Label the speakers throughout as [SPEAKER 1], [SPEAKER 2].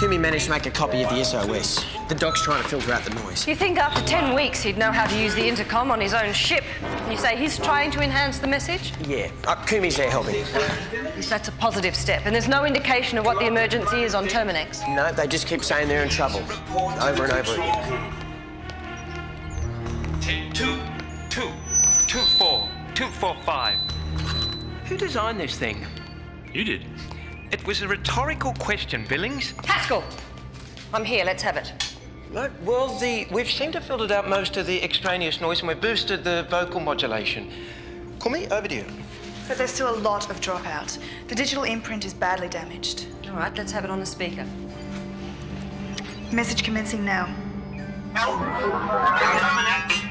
[SPEAKER 1] Kumi managed to make a copy of the SOS. The doc's trying to filter out the noise.
[SPEAKER 2] You think after 10 weeks he'd know how to use the intercom on his own ship? You say he's trying to enhance the message?
[SPEAKER 1] Yeah, Kumi's there helping.
[SPEAKER 2] At least that's a positive step. And there's no indication of what the emergency is on Terminex.
[SPEAKER 1] No, they just keep saying they're in trouble. Over and over again.
[SPEAKER 3] 245. Who designed this thing?
[SPEAKER 4] You did.
[SPEAKER 3] It was a rhetorical question, Billings.
[SPEAKER 2] Haskell! I'm here, let's have it.
[SPEAKER 3] Right, well, we've seemed to have filtered out most of the extraneous noise and we've boosted the vocal modulation. Kumi, over to you.
[SPEAKER 5] But there's still a lot of dropout. The digital imprint is badly damaged.
[SPEAKER 2] All right, let's have it on the speaker.
[SPEAKER 5] Message commencing now.
[SPEAKER 6] Terminate.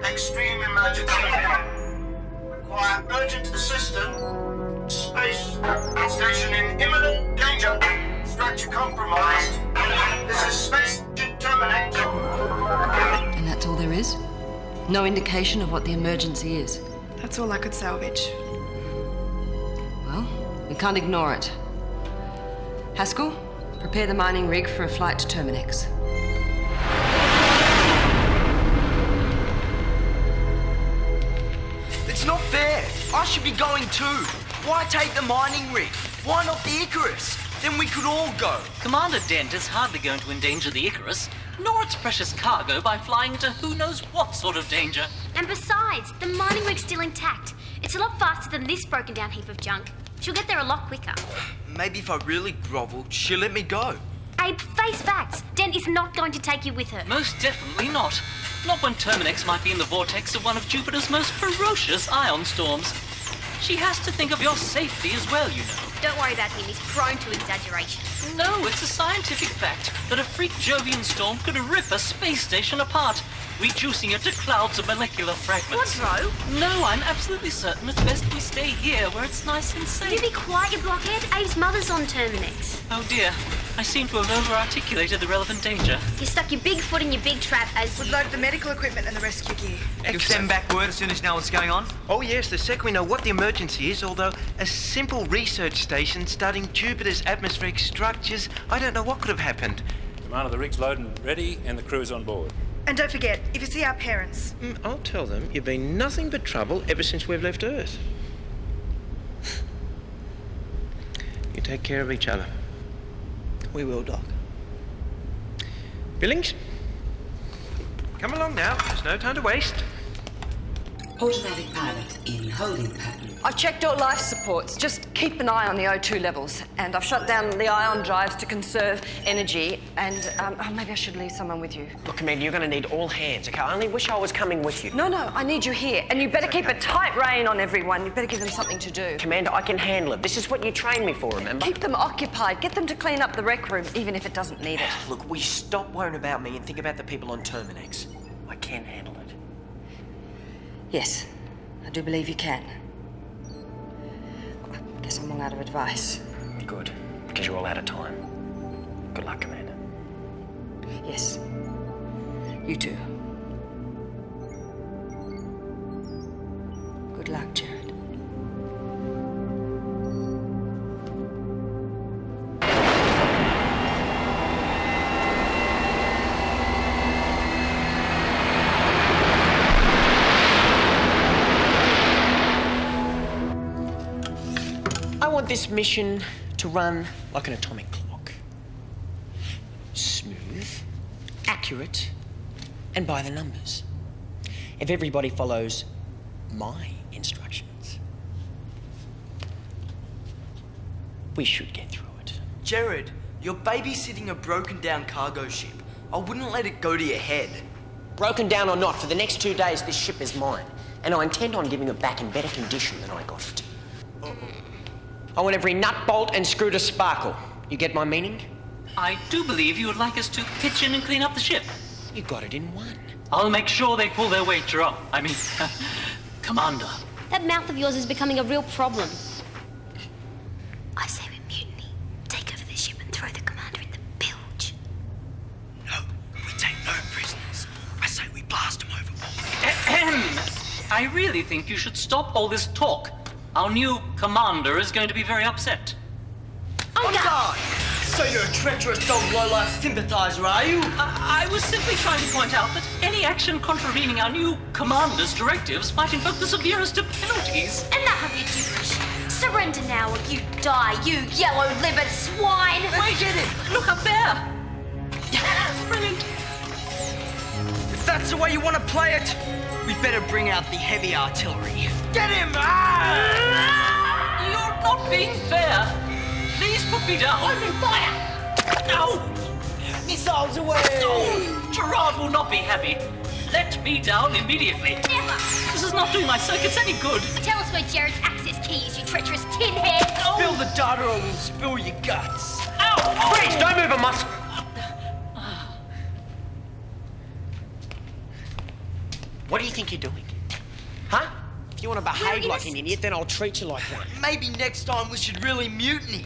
[SPEAKER 6] Extreme emergency. Require urgent assistance. Space station in imminent danger. Structure compromised. This is Space Terminate.
[SPEAKER 2] And that's all there is? No indication of what the emergency is?
[SPEAKER 5] That's all I could salvage.
[SPEAKER 2] Well, we can't ignore it. Haskell, prepare the mining rig for a flight to Terminex.
[SPEAKER 7] It's not fair. I should be going too. Why take the mining rig? Why not the Icarus? Then we could all go.
[SPEAKER 8] Commander Dent is hardly going to endanger the Icarus, nor its precious cargo by flying into who knows what sort of danger.
[SPEAKER 9] And besides, the mining rig's still intact. It's a lot faster than this broken down heap of junk. She'll get there a lot quicker.
[SPEAKER 7] Maybe if I really grovel, she'll let me go.
[SPEAKER 9] Abe, face facts. Dent is not going to take you with her.
[SPEAKER 8] Most definitely not. Not when Terminex might be in the vortex of one of Jupiter's most ferocious ion storms. She has to think of your safety as well, you know.
[SPEAKER 9] Don't worry about him. He's prone to exaggeration.
[SPEAKER 8] No, it's a scientific fact that a freak Jovian storm could rip a space station apart, reducing it to clouds of molecular fragments.
[SPEAKER 9] Quadro?
[SPEAKER 8] No, I'm absolutely certain it's best we stay here where it's nice and safe.
[SPEAKER 9] You be quiet, you blockhead. Abe's mother's on Terminex.
[SPEAKER 8] Oh dear, I seem to have over-articulated the relevant danger.
[SPEAKER 9] You stuck your big foot in your big trap as
[SPEAKER 5] We've loaded the medical equipment and the rescue gear.
[SPEAKER 7] You'll send back word as soon as you know what's going on?
[SPEAKER 3] Oh yes, the second we know what the emergency is, although a simple research station studying Jupiter's atmospheric structures, I don't know what could have happened.
[SPEAKER 4] Commander, the rig's loaded and ready, and the crew is on board.
[SPEAKER 5] And don't forget, if you see our parents,
[SPEAKER 3] I'll tell them you've been nothing but trouble ever since we've left Earth. You take care of each other.
[SPEAKER 7] We will, Doc.
[SPEAKER 3] Billings? Come along now, there's no time to waste.
[SPEAKER 10] Automatic pilot in holding pattern.
[SPEAKER 2] I've checked all life supports. Just keep an eye on the O2 levels. And I've shut down the ion drives to conserve energy. And maybe I should leave someone with you.
[SPEAKER 1] Look, Commander, you're going to need all hands, okay? I only wish I was coming with you.
[SPEAKER 2] No, I need you here. And you better keep a tight rein on everyone. You better give them something to do.
[SPEAKER 1] Commander, I can handle it. This is what you trained me for, remember?
[SPEAKER 2] Keep them occupied. Get them to clean up the rec room, even if it doesn't need it.
[SPEAKER 1] Look, will you stop worrying about me and think about the people on Terminex? I can handle it.
[SPEAKER 2] Yes, I do believe you can. I guess I'm all out of advice.
[SPEAKER 1] Good, because you're all out of time. Good luck, Commander.
[SPEAKER 2] Yes, you too. Good luck, Jared.
[SPEAKER 1] I want this mission to run like an atomic clock. Smooth, accurate, and by the numbers. If everybody follows my instructions, we should get through it.
[SPEAKER 7] Jared, you're babysitting a broken down cargo ship. I wouldn't let it go to your head.
[SPEAKER 1] Broken down or not, for the next 2 days, this ship is mine. And I intend on giving it back in better condition than I got it. I want every nut, bolt, and screw to sparkle. You get my meaning?
[SPEAKER 8] I do believe you would like us to pitch in and clean up the ship.
[SPEAKER 1] You got it in one.
[SPEAKER 8] I'll make sure they pull their weight, Commander.
[SPEAKER 9] that mouth of yours is becoming a real problem. I say we mutiny, take over the ship and throw the commander in the bilge.
[SPEAKER 7] No, we take no prisoners. I say we blast them overboard.
[SPEAKER 8] I really think you should stop all this talk. Our new commander is going to be very upset.
[SPEAKER 9] On guard!
[SPEAKER 7] So you're a treacherous dog low-life sympathiser, are you?
[SPEAKER 8] I was simply trying to point out that any action contravening our new commander's directives might invoke the severest of penalties.
[SPEAKER 9] Enough of your gibberish. Surrender now or you die, you yellow-livered swine!
[SPEAKER 8] Wait, get it! Look up there! Brilliant.
[SPEAKER 7] If that's the way you want to play it, we better bring out the heavy artillery. Get him!
[SPEAKER 8] You're not being fair. Please put me down. Open fire! No!
[SPEAKER 7] Missiles away!
[SPEAKER 8] Oh, Gerard will not be happy. Let me down immediately.
[SPEAKER 9] Never!
[SPEAKER 8] This is not doing my circuits any good.
[SPEAKER 9] Tell us where Jared's access key is, you treacherous tinhead!
[SPEAKER 7] Spill the data or we'll spill your guts.
[SPEAKER 8] Ow!
[SPEAKER 1] Please, don't move a muscle. What do you think you're doing? Huh? If you want to behave like an idiot, then I'll treat you like one.
[SPEAKER 7] Maybe next time we should really mutiny.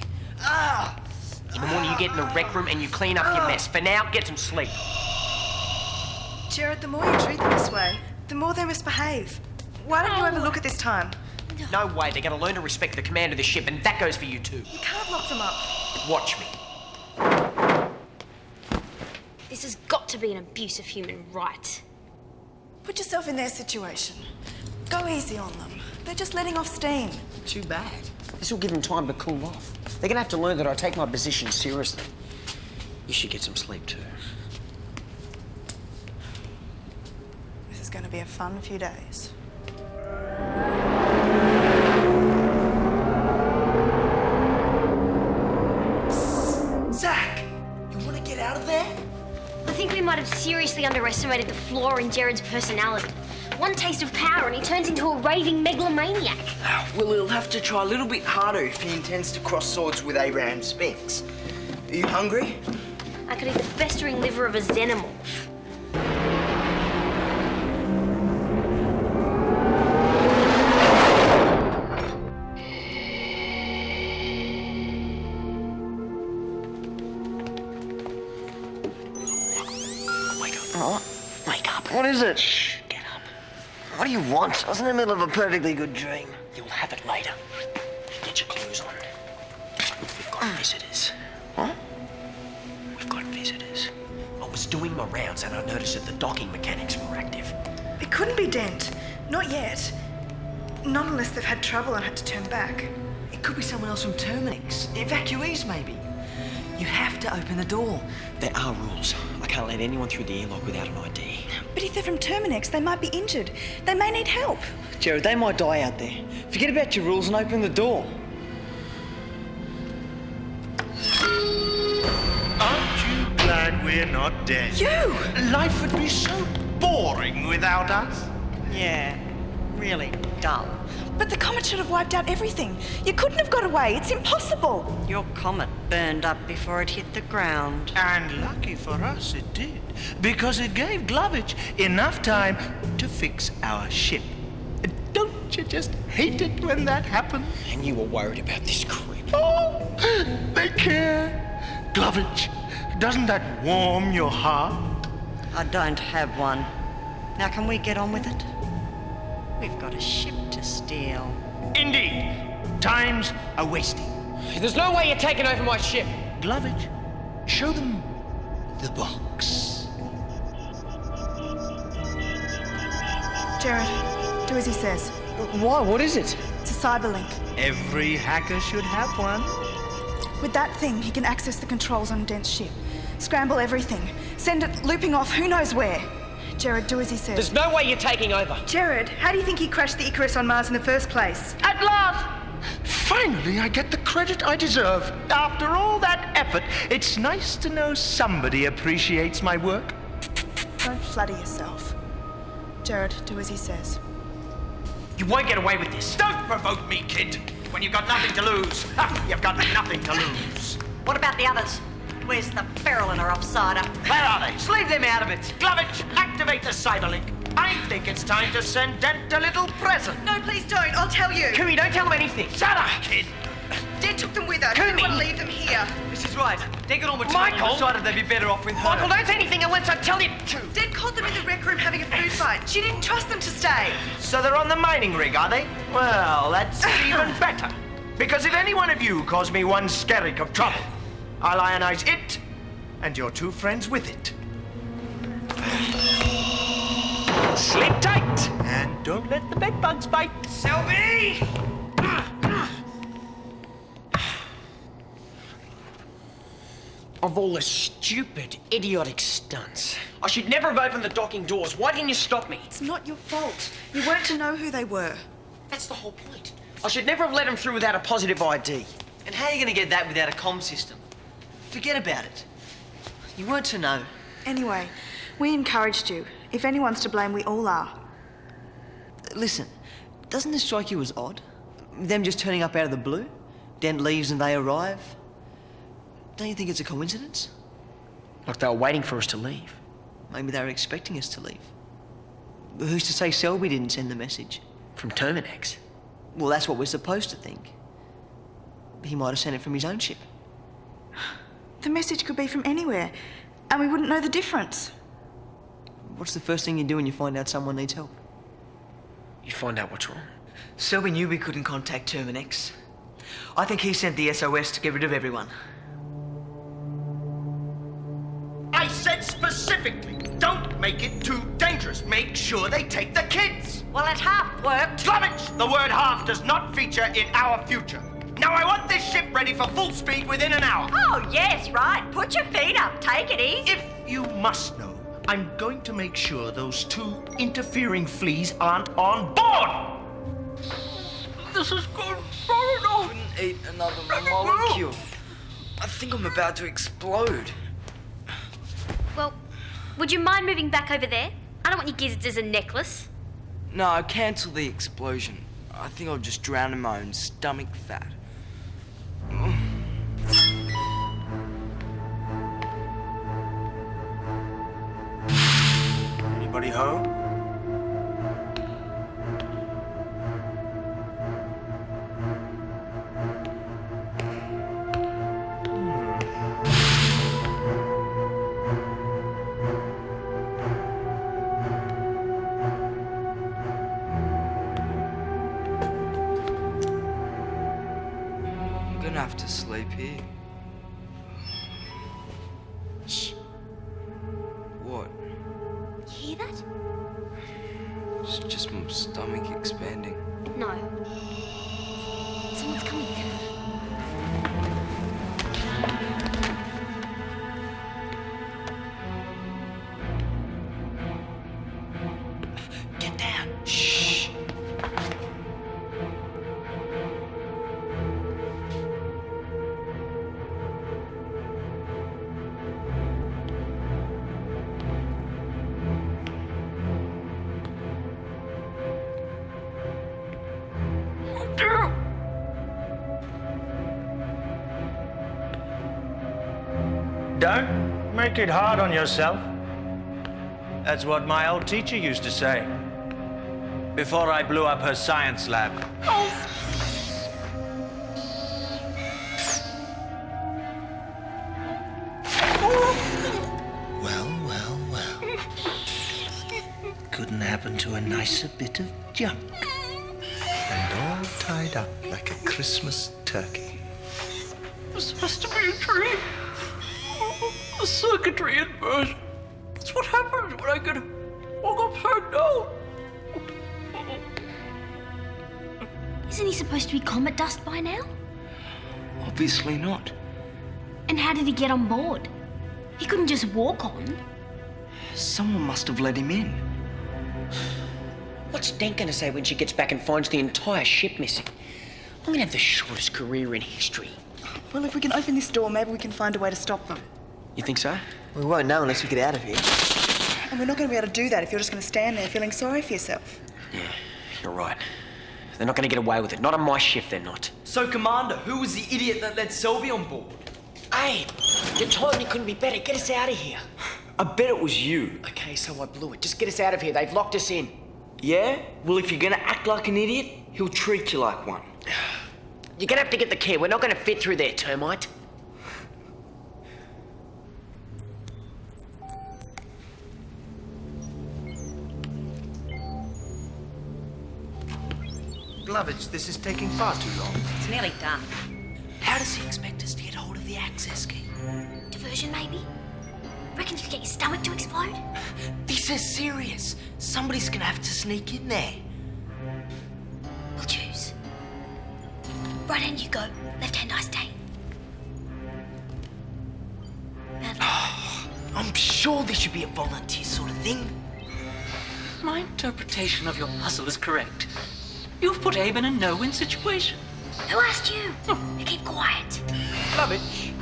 [SPEAKER 1] In the morning, you get in the rec room and you clean up your mess. For now, get some sleep.
[SPEAKER 5] Jared, the more you treat them this way, the more they misbehave. Why don't you have a look at this time?
[SPEAKER 1] No way, they're going to learn to respect the command of the ship, and that goes for you too.
[SPEAKER 5] You can't lock them up.
[SPEAKER 1] Watch me.
[SPEAKER 9] This has got to be an abuse of human rights.
[SPEAKER 5] Put yourself in their situation. Go easy on them. They're just letting off steam.
[SPEAKER 1] Too bad. This will give them time to cool off. They're going to have to learn that I take my position seriously. You should get some sleep too.
[SPEAKER 5] This is going to be a fun few days.
[SPEAKER 7] Zach, you want to get out of there?
[SPEAKER 9] I think we might have seriously underestimated the flaw in Jared's personality. One taste of power and he turns into a raving megalomaniac.
[SPEAKER 7] Well, he'll have to try a little bit harder if he intends to cross swords with Abraham Spinks. Are you hungry?
[SPEAKER 9] I could eat the festering liver of a xenomorph.
[SPEAKER 1] Wake up.
[SPEAKER 7] What is it?
[SPEAKER 1] Shh, get up.
[SPEAKER 7] What do you want? I was in the middle of a perfectly good dream.
[SPEAKER 1] You'll have it later. Get your clothes on. We've got visitors.
[SPEAKER 7] Huh?
[SPEAKER 1] We've got visitors. I was doing my rounds and I noticed that the docking mechanics were active.
[SPEAKER 5] It couldn't be Dent. Not yet. Not unless they've had trouble and had to turn back.
[SPEAKER 7] It could be someone else from Terminix. Evacuees, maybe. You have to open the door.
[SPEAKER 1] There are rules. I can't let anyone through the airlock without an ID.
[SPEAKER 5] But if they're from Terminix, they might be injured. They may need help.
[SPEAKER 7] Jared, they might die out there. Forget about your rules and open the door.
[SPEAKER 6] Aren't you glad we're not dead?
[SPEAKER 5] You!
[SPEAKER 6] Life would be so boring without us.
[SPEAKER 11] Yeah, really dull.
[SPEAKER 5] But the comet should have wiped out everything. You couldn't have got away. It's impossible.
[SPEAKER 11] Your comet burned up before it hit the ground.
[SPEAKER 6] And lucky for us it did, because it gave Glovich enough time to fix our ship. Don't you just hate it when that happens?
[SPEAKER 1] And you were worried about this creep.
[SPEAKER 6] Oh, they care. Glovich, doesn't that warm your heart?
[SPEAKER 11] I don't have one. Now can we get on with it? We've got a ship to steal.
[SPEAKER 6] Indeed. Times are wasting.
[SPEAKER 1] There's no way you're taking over my ship.
[SPEAKER 6] Glovich, show them the box.
[SPEAKER 5] Jared, do as he says.
[SPEAKER 7] Why? What is it?
[SPEAKER 5] It's a cyberlink.
[SPEAKER 6] Every hacker should have one.
[SPEAKER 5] With that thing, he can access the controls on Dent's ship. Scramble everything. Send it looping off who knows where. Jared, do as he says.
[SPEAKER 1] There's no way you're taking over.
[SPEAKER 5] Jared, how do you think he crashed the Icarus on Mars in the first place?
[SPEAKER 1] At last!
[SPEAKER 6] Finally, I get the credit I deserve. After all that effort, it's nice to know somebody appreciates my work.
[SPEAKER 5] Don't flatter yourself. Jared, do as he says.
[SPEAKER 1] You won't get away with this.
[SPEAKER 6] Don't provoke me, kid. When you've got nothing to lose. You've got nothing to lose.
[SPEAKER 11] What about the others? Where's the feral and her offsider?
[SPEAKER 6] Where are they?
[SPEAKER 7] Just leave them out of it.
[SPEAKER 6] Glovich, activate the cyberlink. I think it's time to send Dent a little present.
[SPEAKER 5] No, please don't. I'll tell you.
[SPEAKER 1] Kumi, don't tell them anything.
[SPEAKER 6] Shut up, kid.
[SPEAKER 5] Dent took them with her.
[SPEAKER 1] Kumi!
[SPEAKER 5] Didn't want to leave them here.
[SPEAKER 7] This is right. Deacon on
[SPEAKER 1] Michael!
[SPEAKER 7] decided they'd be better off with her.
[SPEAKER 1] Michael, don't say anything unless I tell you to.
[SPEAKER 5] Dent caught them in the rec room having a food fight. She didn't trust them to stay.
[SPEAKER 6] So they're on the mining rig, are they? Well, that's even better. Because if any one of you cause me one skerrick of trouble, I'll ionize it, and your two friends with it. Sleep tight, and don't let the bedbugs bite.
[SPEAKER 7] Selby!
[SPEAKER 1] Of all the stupid, idiotic stunts. I should never have opened the docking doors. Why didn't you stop me?
[SPEAKER 5] It's not your fault. You weren't to know who they were.
[SPEAKER 1] That's the whole point. I should never have let him through without a positive ID.
[SPEAKER 7] And how are you going to get that without a comm system? Forget about it. You weren't to know.
[SPEAKER 5] Anyway, we encouraged you. If anyone's to blame, we all are.
[SPEAKER 7] Listen, doesn't this strike you as odd? Them just turning up out of the blue? Dent leaves and they arrive? Don't you think it's a coincidence?
[SPEAKER 1] Like they were waiting for us to leave.
[SPEAKER 7] Maybe they were expecting us to leave. But who's to say Selby didn't send the message?
[SPEAKER 1] From Terminex.
[SPEAKER 7] Well, that's what we're supposed to think. He might have sent it from his own ship.
[SPEAKER 5] The message could be from anywhere, and we wouldn't know the difference.
[SPEAKER 7] What's the first thing you do when you find out someone needs help?
[SPEAKER 1] You find out what's wrong.
[SPEAKER 7] Selby knew we couldn't contact Terminex. I think he sent the SOS to get rid of everyone.
[SPEAKER 6] I said specifically, don't make it too dangerous. Make sure they take the kids.
[SPEAKER 11] Well, it half worked.
[SPEAKER 6] Glovage! The word half does not feature in our future. Now I want this ship ready for full speed within an hour.
[SPEAKER 11] Oh, yes, right. Put your feet up. Take it easy.
[SPEAKER 6] If you must know, I'm going to make sure those two interfering fleas aren't on board.
[SPEAKER 7] This is good. I
[SPEAKER 12] Couldn't eat another molecule. I think I'm about to explode.
[SPEAKER 9] Well, would you mind moving back over there? I don't want your gizzards as a necklace.
[SPEAKER 12] No, cancel the explosion. I think I'll just drown in my own stomach fat.
[SPEAKER 6] Anybody home?
[SPEAKER 12] I'm gonna have to sleep here.
[SPEAKER 9] Shh.
[SPEAKER 12] What?
[SPEAKER 9] You hear that?
[SPEAKER 12] It's just my stomach expanding.
[SPEAKER 9] No. Someone's coming.
[SPEAKER 7] Get down. Shh.
[SPEAKER 6] Don't make it hard on yourself. That's what my old teacher used to say. Before I blew up her science lab. Well. Couldn't happen to a nicer bit of junk. And all tied up like a Christmas turkey.
[SPEAKER 8] This has to be a dream. A circuitry inversion. That's what happens when I get woke upside down.
[SPEAKER 9] Isn't he supposed to be comet dust by now?
[SPEAKER 12] Obviously not.
[SPEAKER 9] And how did he get on board? He couldn't just walk on.
[SPEAKER 12] Someone must have let him in.
[SPEAKER 1] What's Dent gonna say when she gets back and finds the entire ship missing? I'm gonna have the shortest career in history.
[SPEAKER 5] Well, if we can open this door, maybe we can find a way to stop them.
[SPEAKER 1] You think so?
[SPEAKER 7] We won't know unless we get out of here.
[SPEAKER 5] And we're not going to be able to do that if you're just going to stand there feeling sorry for yourself.
[SPEAKER 1] Yeah, you're right. They're not gonna get away with it. Not on my shift, they're not.
[SPEAKER 7] So, Commander, who was the idiot that let Selby on board?
[SPEAKER 1] Hey, your timing couldn't be better. Get us out of here.
[SPEAKER 12] I bet it was you.
[SPEAKER 1] Okay, so I blew it. Just get us out of here. They've locked us in.
[SPEAKER 12] Yeah? Well, if you're gonna act like an idiot, he'll treat you like one.
[SPEAKER 1] You're gonna have to get the key. We're not gonna fit through there, termite.
[SPEAKER 6] Glovage, this is taking far too long.
[SPEAKER 11] It's nearly done.
[SPEAKER 7] How does he expect us to get hold of
[SPEAKER 6] the access key.
[SPEAKER 9] Diversion, maybe? Reckon you could get your stomach to explode?
[SPEAKER 6] This is serious. Somebody's gonna have to sneak in there.
[SPEAKER 9] We'll choose. Right hand you go, left hand I stay. Bad luck.
[SPEAKER 6] I'm sure this should be a volunteer sort of thing.
[SPEAKER 8] My interpretation of your puzzle is correct. You've put Abe in a no-win situation.
[SPEAKER 9] Who asked you? Keep quiet.
[SPEAKER 6] Lovitch,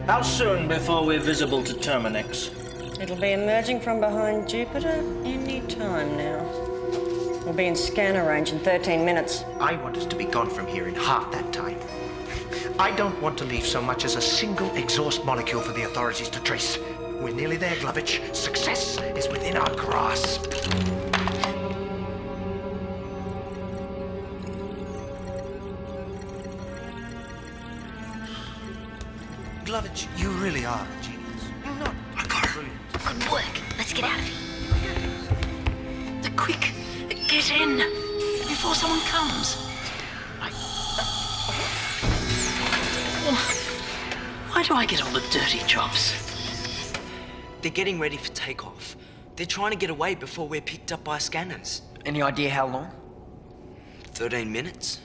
[SPEAKER 6] how soon before we're visible to Terminix?
[SPEAKER 11] It'll be emerging from behind Jupiter any time now. We'll be in scanner range in 13 minutes.
[SPEAKER 6] I want us to be gone from here in half that time. I don't want to leave so much as a single exhaust molecule for the authorities to trace. We're nearly there, Glovitch. Success is within our grasp. Glovitch, you really are a genius. You're not. I got it.
[SPEAKER 9] Good work. Let's get out of here.
[SPEAKER 8] Quick, get in before someone comes. Why do I get all the dirty jobs?
[SPEAKER 12] They're getting ready for takeoff. They're trying to get away before we're picked up by scanners.
[SPEAKER 1] Any idea how long?
[SPEAKER 12] 13 minutes.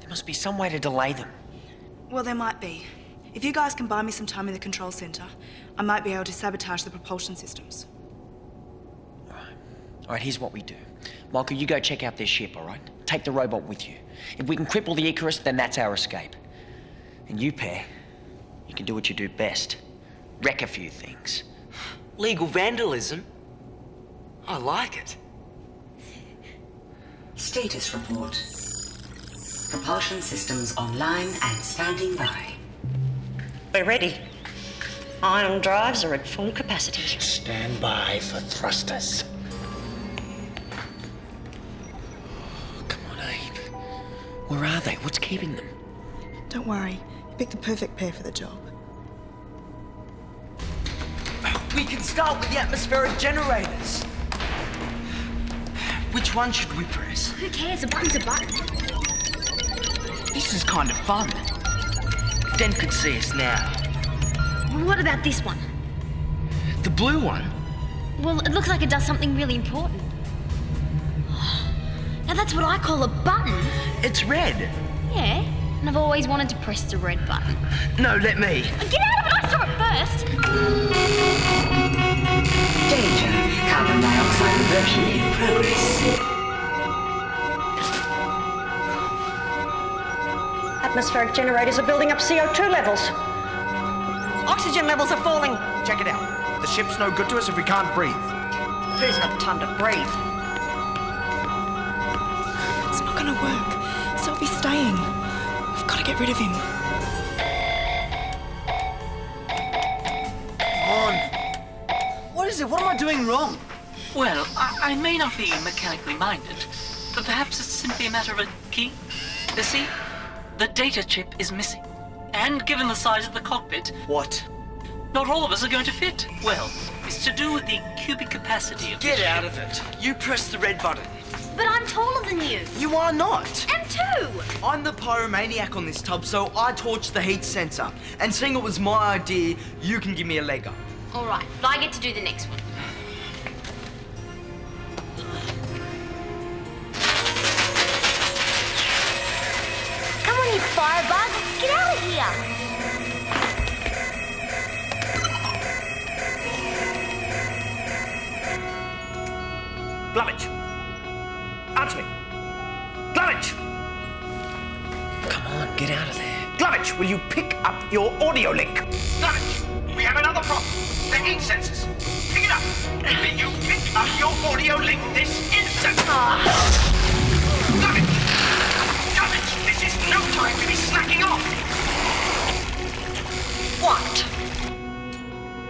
[SPEAKER 1] There must be some way to delay them.
[SPEAKER 5] Well, there might be. If you guys can buy me some time in the control center, I might be able to sabotage the propulsion systems.
[SPEAKER 1] All right, here's what we do. Michael, you go check out their ship, all right? Take the robot with you. If we can cripple the Icarus, then that's our escape. And you, Pear, you can do what you do best. Wreck a few things.
[SPEAKER 12] Legal vandalism? I like it.
[SPEAKER 10] Status report. Propulsion systems online and standing by.
[SPEAKER 11] We're ready. Ion drives are at full capacity.
[SPEAKER 6] Stand by for thrusters.
[SPEAKER 1] Come on, Abe. Where are they? What's keeping them?
[SPEAKER 5] Don't worry. You picked the perfect pair for the job.
[SPEAKER 12] We can start with the atmospheric generators. Which one should we press?
[SPEAKER 9] Who cares? A button's a button.
[SPEAKER 12] This is kind of fun. Den could see us now.
[SPEAKER 9] What about this one?
[SPEAKER 12] The blue one?
[SPEAKER 9] Well, it looks like it does something really important. Now that's what I call a button.
[SPEAKER 12] It's red.
[SPEAKER 9] Yeah, and I've always wanted to press the red button.
[SPEAKER 12] No, let me.
[SPEAKER 9] Get out of it! I saw it first!
[SPEAKER 10] Danger. Carbon dioxide reversion in progress.
[SPEAKER 11] Atmospheric generators are building up CO2 levels. Oxygen levels are falling.
[SPEAKER 6] Check it out. The ship's no good to us if we can't breathe.
[SPEAKER 11] Who's had time to breathe?
[SPEAKER 5] It's not gonna work. So I'll be staying. We've got to get rid of him.
[SPEAKER 7] What is it? What am I doing wrong?
[SPEAKER 8] Well, I may not be mechanically minded, but perhaps it's simply a matter of a key. You see, the data chip is missing. And given the size of the cockpit,
[SPEAKER 7] What?
[SPEAKER 8] not all of us are going to fit. Well, it's to do with the cubic capacity of
[SPEAKER 12] Get
[SPEAKER 8] this
[SPEAKER 12] out
[SPEAKER 8] ship.
[SPEAKER 12] of it. You press the red button.
[SPEAKER 9] But I'm taller than you.
[SPEAKER 12] You are not.
[SPEAKER 9] And two.
[SPEAKER 12] I'm the pyromaniac on this tub, so I torched the heat sensor. And seeing it was my idea, you can give me a leg up.
[SPEAKER 9] All right, but I get to do the next one. Come on, you firebug. Let's get out of here.
[SPEAKER 6] Glovitch! Answer me! Glovitch!
[SPEAKER 1] Come on, get out of there.
[SPEAKER 6] Glovitch, will you pick up your audio link? Glovitch, we have another problem. The heat sensors. Pick it up. Will you pick up your audio link this instant? Glovitch! Glovitch, this is no time to be slacking off.
[SPEAKER 11] What?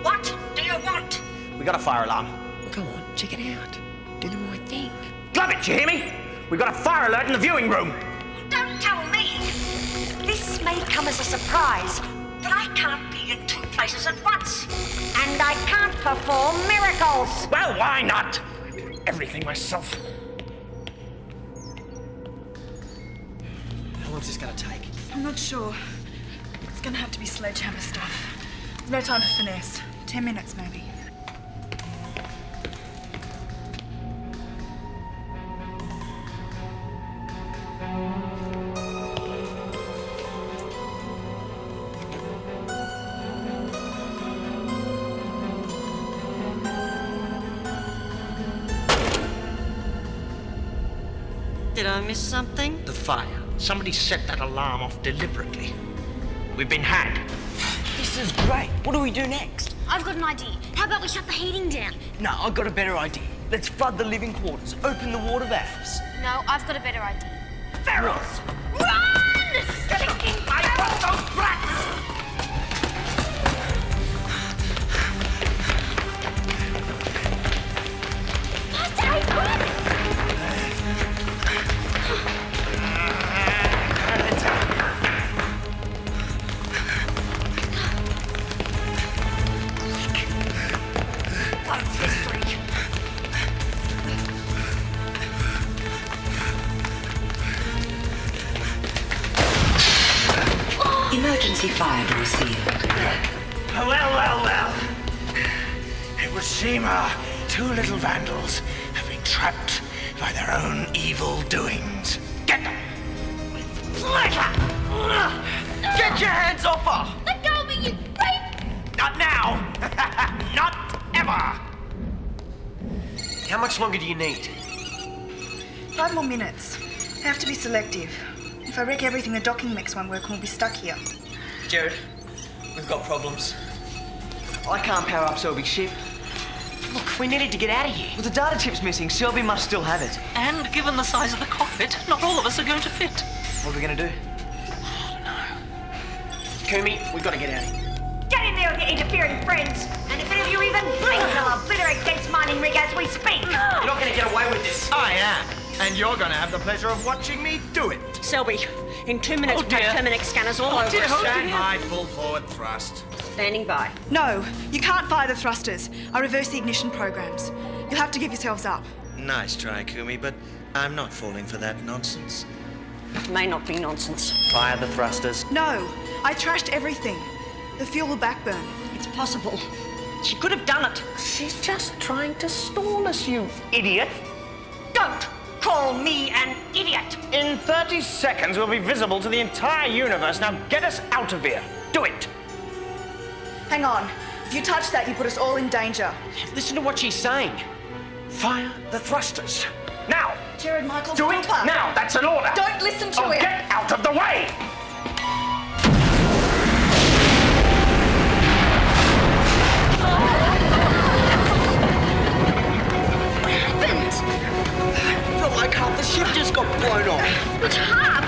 [SPEAKER 11] What do you want?
[SPEAKER 6] We got a fire alarm.
[SPEAKER 1] Come on, check it out. Do the right thing.
[SPEAKER 6] Glovitch, you hear me? We got a fire alert in the viewing room.
[SPEAKER 11] Don't tell me. This may come as a surprise, but I can't be in two places at once. And I can't perform miracles.
[SPEAKER 6] Well, why not? I do everything myself.
[SPEAKER 1] How long's this gonna take?
[SPEAKER 5] I'm not sure. It's gonna have to be sledgehammer stuff. There's no time for finesse. 10 minutes, maybe.
[SPEAKER 11] Did I miss something?
[SPEAKER 6] The fire. Somebody set that alarm off deliberately. We've been had.
[SPEAKER 12] This is great. What do we do next?
[SPEAKER 9] I've got an idea. How about we shut the heating down?
[SPEAKER 12] No, I've got a better idea. Let's flood the living quarters. Open the water valves.
[SPEAKER 9] No, I've got a better idea.
[SPEAKER 11] Ferals!
[SPEAKER 9] Run!
[SPEAKER 11] Stinking I want those brats!
[SPEAKER 9] Faster, run!
[SPEAKER 10] Emergency fire door sealed.
[SPEAKER 6] Well. It would seem our two little vandals have been trapped by their own evil doings. Get them! With pleasure!
[SPEAKER 12] Get your hands off her!
[SPEAKER 9] Let go of me, you rape!
[SPEAKER 6] Not now! Not ever!
[SPEAKER 1] How much longer do you need?
[SPEAKER 5] 5 more minutes. I have to be selective. If I wreck everything, the docking mix won't work and we'll be stuck here.
[SPEAKER 12] Jared, we've got problems. I can't power up Selby's ship.
[SPEAKER 1] Look, we needed to get out of here.
[SPEAKER 7] Well, the data chip's missing. Selby must still have it.
[SPEAKER 8] And given the size of the cockpit, not all of us are going to fit.
[SPEAKER 7] What are we going to do?
[SPEAKER 1] Kumi, we've got to get out of here.
[SPEAKER 11] Get in there with your interfering friends! And if any of you even blink, I'll obliterate Dent's mining rig as we speak!
[SPEAKER 1] You're not going to get away with this.
[SPEAKER 6] I am. And you're going to have the pleasure of watching me do it.
[SPEAKER 11] Selby, in 2 minutes,
[SPEAKER 8] Oh, dear.
[SPEAKER 11] Terminix scanners all over us.
[SPEAKER 6] Stand by, full forward thrust.
[SPEAKER 11] Standing by.
[SPEAKER 5] No, you can't fire the thrusters. I reverse the ignition programs. You'll have to give yourselves up.
[SPEAKER 13] Nice try, Kumi, but I'm not falling for that nonsense.
[SPEAKER 11] May not be nonsense.
[SPEAKER 13] Fire the thrusters.
[SPEAKER 5] No, I trashed everything. The fuel will backburn.
[SPEAKER 11] It's possible. She could have done it.
[SPEAKER 6] She's just trying to stall us, you idiot.
[SPEAKER 11] Don't call me an idiot!
[SPEAKER 6] In 30 seconds, we'll be visible to the entire universe. Now get us out of here. Do it.
[SPEAKER 5] Hang on. If you touch that, you put us all in danger.
[SPEAKER 1] Listen to what she's saying.
[SPEAKER 6] Fire the thrusters. Now.
[SPEAKER 5] Jared Michael,
[SPEAKER 6] Do it
[SPEAKER 5] stop her.
[SPEAKER 6] now. That's an order.
[SPEAKER 5] Don't listen to
[SPEAKER 6] Oh,
[SPEAKER 5] him.
[SPEAKER 6] get out of the way.
[SPEAKER 12] I felt like half the ship just got blown off.
[SPEAKER 9] Which half?